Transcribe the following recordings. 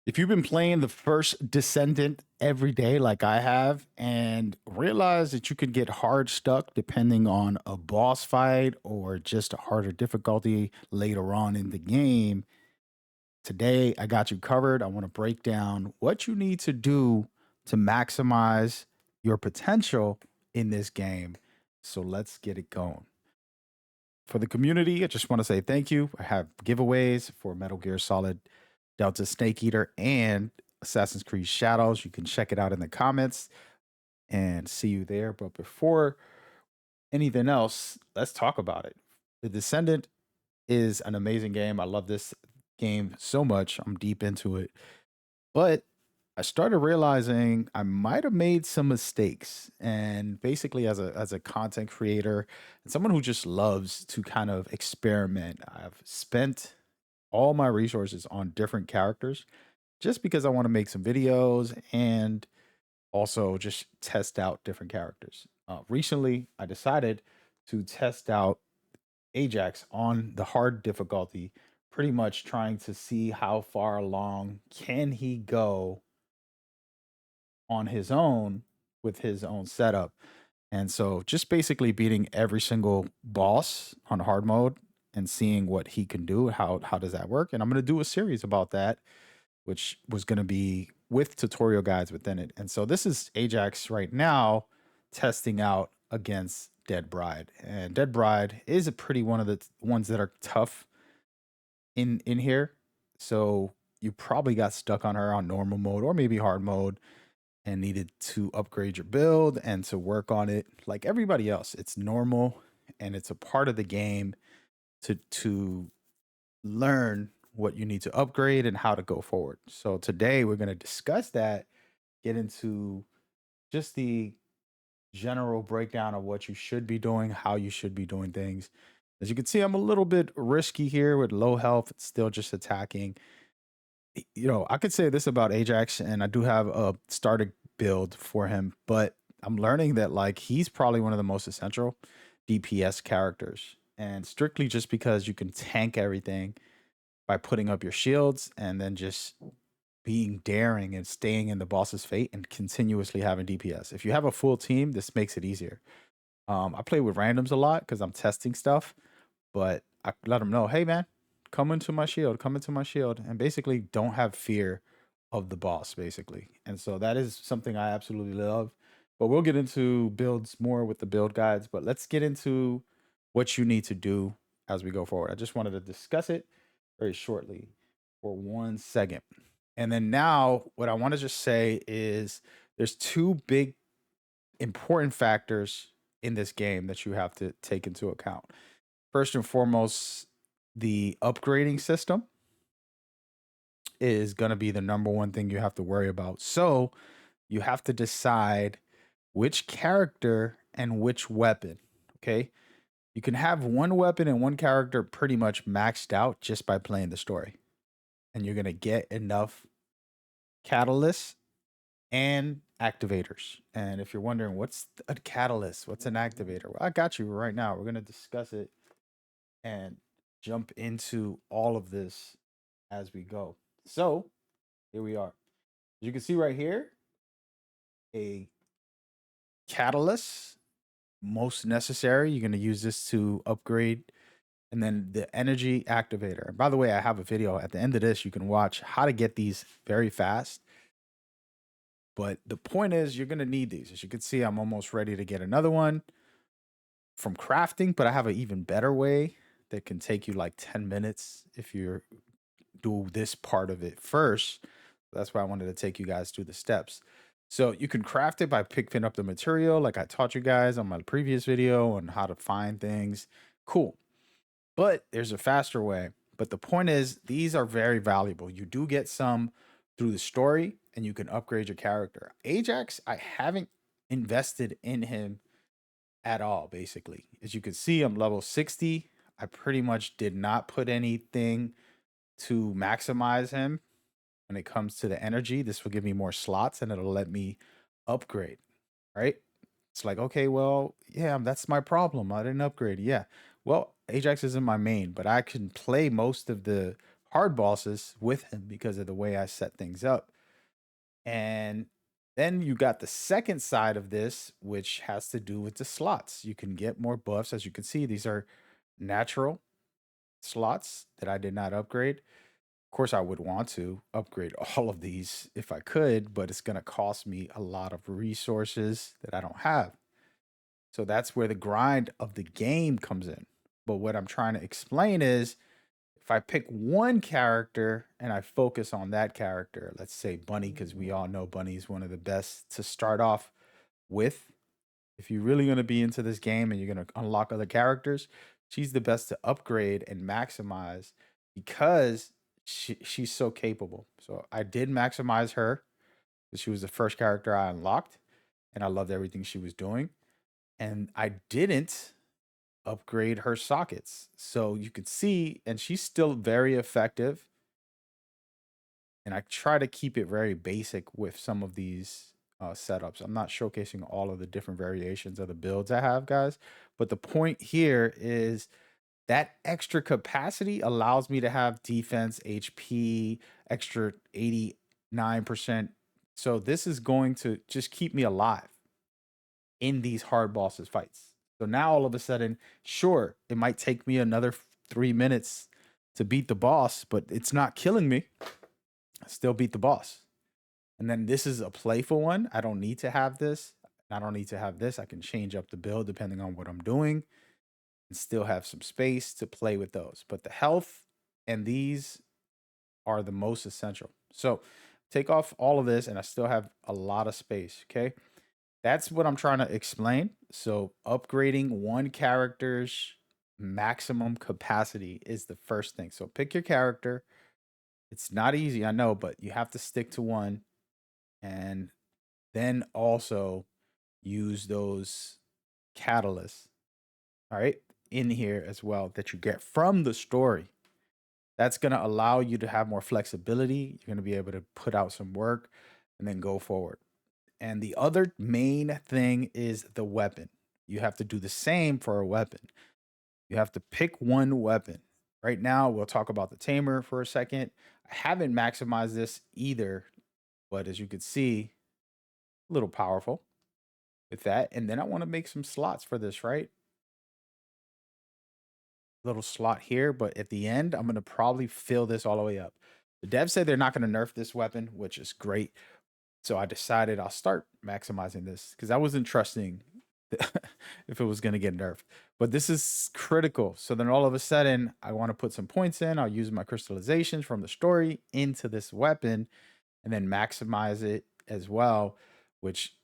If you've been playing the First Descendant every day, like I have, and realize that you could get hard stuck depending on a boss fight or just a harder difficulty later on in the game, today I got you covered. I want to break down what you need to do to maximize your potential in this game. So let's get it going. For the community, I just want to say thank you. I have giveaways for Metal Gear Solid Delta Snake Eater and Assassin's Creed Shadows. You can check it out in the comments and see you there. But before anything else, let's talk about it. The Descendant is an amazing game. I love this game so much. I'm deep into it. But I started realizing I might have made some mistakes. And basically as a content creator and someone who just loves to kind of experiment, I've spent all my resources on different characters just because I want to make some videos and also just test out different characters. Recently, I decided to test out Ajax on the hard difficulty, pretty much trying to see how far along can he go on his own with his own setup. And so just basically beating every single boss on hard mode and seeing what he can do, how does that work? And I'm going to do a series about that, which was going to be with tutorial guides within it. And so this is Ajax right now testing out against Dead Bride. And Dead Bride is a pretty one of the ones that are tough in here. So you probably got stuck on her on normal mode or maybe hard mode and needed to upgrade your build and to work on it like everybody else. It's normal and it's a part of the game to learn what you need to upgrade and how to go forward. So today we're going to discuss that, get into just the general breakdown of what you should be doing, how you should be doing things. As you can see, I'm a little bit risky here with low health. It's still just attacking. I could say this about Ajax, and I do have a starter build for him, but I'm learning that like he's probably one of the most essential DPS characters. And strictly just because you can tank everything by putting up your shields and then just being daring and staying in the boss's fate and continuously having DPS. If you have a full team, this makes it easier. I play with randoms a lot because I'm testing stuff, but I let them know, hey man, come into my shield, and basically don't have fear of the boss, basically. And so that is something I absolutely love. But we'll get into builds more with the build guides, but let's get into what you need to do as we go forward. I just wanted to discuss it very shortly for 1 second. And then now, what I want to just say is there's two big important factors in this game that you have to take into account. First and foremost, the upgrading system is going to be the number one thing you have to worry about. So you have to decide which character and which weapon. Okay. You can have one weapon and one character pretty much maxed out just by playing the story. And you're going to get enough catalysts and activators. And if you're wondering what's a catalyst, what's an activator, well, I got you right now. We're going to discuss it and jump into all of this as we go. So here we are. As you can see right here, a catalyst, most necessary. You're going to use this to upgrade. And then the energy activator. And by the way, I have a video at the end of this. You can watch how to get these very fast. But the point is, you're going to need these. As you can see, I'm almost ready to get another one from crafting, but I have an even better way that can take you like 10 minutes if you do this part of it first. That's why I wanted to take you guys through the steps. So you can craft it by picking up the material like I taught you guys on my previous video on how to find things. Cool. But there's a faster way. But the point is, these are very valuable. You do get some through the story and you can upgrade your character. Ajax, I haven't invested in him at all, basically. As you can see, I'm level 60. I pretty much did not put anything to maximize him when it comes to the energy. This will give me more slots and it'll let me upgrade, right? It's like, okay, well, yeah, that's my problem. I didn't upgrade. Yeah. Well, Ajax isn't my main, but I can play most of the hard bosses with him because of the way I set things up. And then you got the second side of this, which has to do with the slots. You can get more buffs. As you can see, these are natural slots that I did not upgrade. Of course, I would want to upgrade all of these if I could, but it's going to cost me a lot of resources that I don't have. So that's where the grind of the game comes in. But what I'm trying to explain is if I pick one character and I focus on that character, let's say Bunny, because we all know Bunny is one of the best to start off with. If you're really going to be into this game and you're going to unlock other characters, she's the best to upgrade and maximize because she's so capable. So I did maximize her because she was the first character I unlocked and I loved everything she was doing. And I didn't upgrade her sockets. So you could see, and she's still very effective. And I try to keep it very basic with some of these setups. I'm not showcasing all of the different variations of the builds I have, guys. But the point here is that extra capacity allows me to have defense, HP, extra 89%. So this is going to just keep me alive in these hard bosses fights. So now all of a sudden, sure, it might take me another 3 minutes to beat the boss, but it's not killing me. I still beat the boss. And then this is a playful one. I don't need to have this. I don't need to have this. I can change up the build depending on what I'm doing and still have some space to play with those. But the health and these are the most essential. So take off all of this and I still have a lot of space. Okay. That's what I'm trying to explain. So upgrading one character's maximum capacity is the first thing. So pick your character. It's not easy, I know, but you have to stick to one and then also use those catalysts, all right, in here as well that you get from the story. That's going to allow you to have more flexibility. You're going to be able to put out some work and then go forward. And the other main thing is the weapon. You have to do the same for a weapon. You have to pick one weapon. Right now, we'll talk about the tamer for a second. I haven't maximized this either, but as you can see, a little powerful with that. And then I want to make some slots for this, right? Little slot here, but at the end, I'm going to probably fill this all the way up. The devs say they're not going to nerf this weapon, which is great. So I decided I'll start maximizing this because I wasn't trusting if it was going to get nerfed. But this is critical. So then all of a sudden, I want to put some points in. I'll use my crystallizations from the story into this weapon and then maximize it as well, which,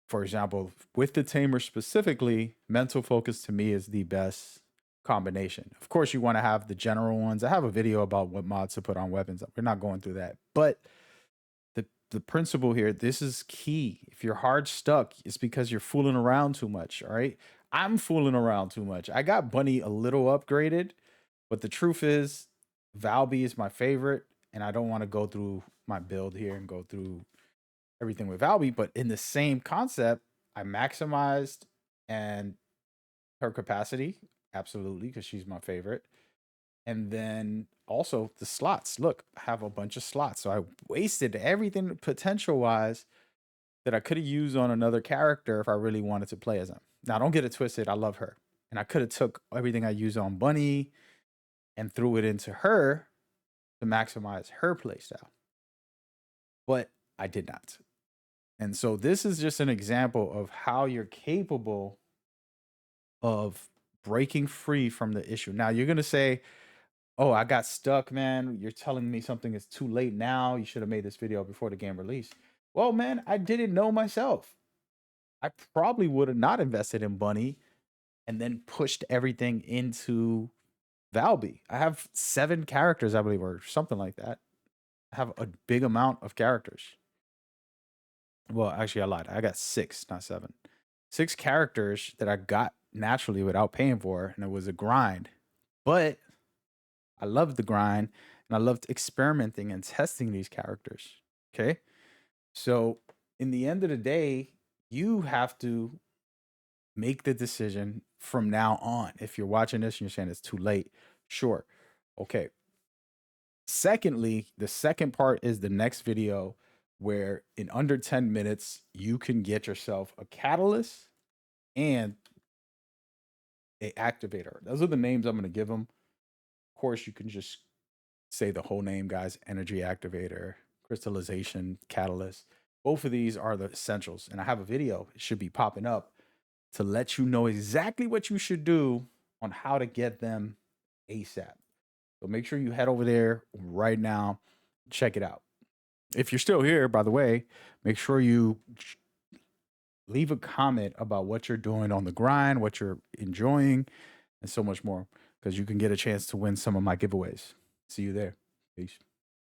for example, with the tamer specifically, mental focus to me is the best combination. Of course, you want to have the general ones. I have a video about what mods to put on weapons. We're not going through that. But the principle here, this is key. If you're hard stuck, it's because you're fooling around too much. All right. I'm fooling around too much. I got Bunny a little upgraded, but the truth is, Valby is my favorite, and I don't want to go through my build here and go through everything with Valby. But in the same concept, I maximized and her capacity, absolutely, because she's my favorite. And then also the slots. Look, I have a bunch of slots. So I wasted everything potential wise that I could have used on another character if I really wanted to play as him. Now, don't get it twisted. I love her. And I could have took everything I used on Bunny and threw it into her to maximize her playstyle. But I did not. And so this is just an example of how you're capable of breaking free from the issue. Now, you're going to say, oh, I got stuck, man. You're telling me something is too late now. You should have made this video before the game released. Well, man, I didn't know myself. I probably would have not invested in Bunny and then pushed everything into Valby. I have 7 characters, I believe, or something like that. I have a big amount of characters. Well, actually, I lied. I got 6, not 7. 6 characters that I got naturally without paying for, and it was a grind. But I loved the grind and I loved experimenting and testing these characters. Okay. So, in the end of the day, you have to make the decision from now on. If you're watching this and you're saying it's too late, sure. Okay. Secondly, the second part is the next video where in under 10 minutes, you can get yourself a catalyst and a activator. Those are the names I'm going to give them. Of course, you can just say the whole name, guys. Energy activator, crystallization, catalyst. Both of these are the essentials. And I have a video, it should be popping up to let you know exactly what you should do on how to get them ASAP. So make sure you head over there right now, check it out. If you're still here, by the way, make sure you leave a comment about what you're doing on the grind, what you're enjoying, and so much more, because you can get a chance to win some of my giveaways. See you there. Peace.